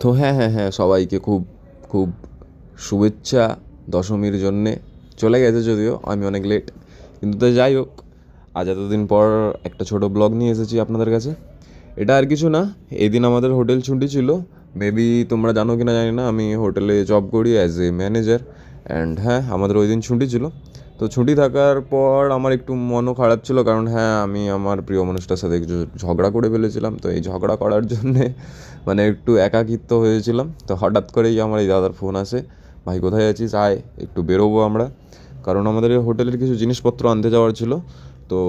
তো হ্যাঁ হ্যাঁ হ্যাঁ, সবাইকে খুব খুব শুভেচ্ছা দশমীর জন্যে। চলে গেছে যদিও, আমি অনেক লেট, কিন্তু তো যাই হোক, আজ এতদিন পর একটা ছোট ব্লগ নিয়ে এসেছি আপনাদের কাছে। এটা আর কিছু না, এই দিন আমাদের হোটেল ছুটি ছিল। মেবি তোমরা জানো কি না জানি না, আমি হোটেলে জব করি অ্যাজ এ ম্যানেজার। অ্যান্ড হ্যাঁ, আমাদের ওই দিন ছুটি ছিল। তো ছুটি থাকার পর আমার একটু মনও খারাপ ছিল, কারণ হ্যাঁ, আমি আমার প্রিয় মানুষটার সাথে কিছু ঝগড়া করে ফেলেছিলাম। তো এই ঝগড়া করার জন্যে মানে একটু একাকিত্ব হয়েছিলাম। তো হঠাৎ করেই আমার এই দাদার ফোন আসে, ভাই কোথায় আছিস, আয় একটু বেরোবো আমরা। কারণ আমাদের এই হোটেলের কিছু জিনিসপত্র আনতে যাওয়ার ছিল। তো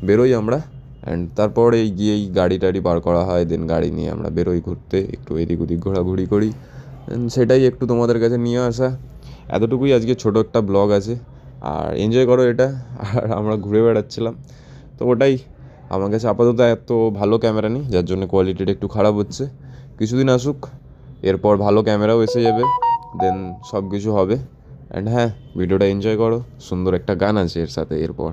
বেরোই আমরা। অ্যান্ড তারপর এই গিয়েই গাড়ি টাড়ি বার করা হয়, দেন গাড়ি নিয়ে আমরা বেরোই ঘুরতে, একটু এদিক ওদিক ঘোরাঘুরি করি। সেটাই একটু তোমাদের কাছে নিয়ে আসা। এতটুকুই আজকে ছোটো একটা ব্লগ আছে, আর এনজয় করো এটা। আর আমরা ঘুরে বেড়াচ্ছিলাম, তো ওটাই। আমার কাছে আপাতত এত ভালো ক্যামেরা নেই, যার জন্য কোয়ালিটিটা একটু খারাপ হচ্ছে। কিছুদিন আসুক, এরপর ভালো ক্যামেরাও এসে যাবে, দেন সব কিছু হবে। অ্যান্ড হ্যাঁ, ভিডিওটা এনজয় করো, সুন্দর একটা গান আছে এর সাথে এরপর।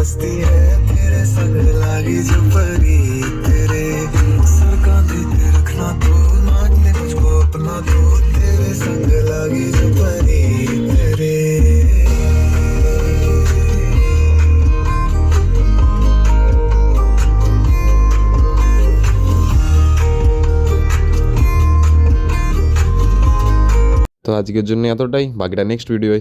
बसती है तेरे संग लागी जो परी तेरे सर कांधे पे रखना तू मान ले मुझको अपना तू तेरे संग लागी जो परी तेरे। তো আজকের জন্য এতটাই, বাকিটা নেক্সট ভিডিওয়।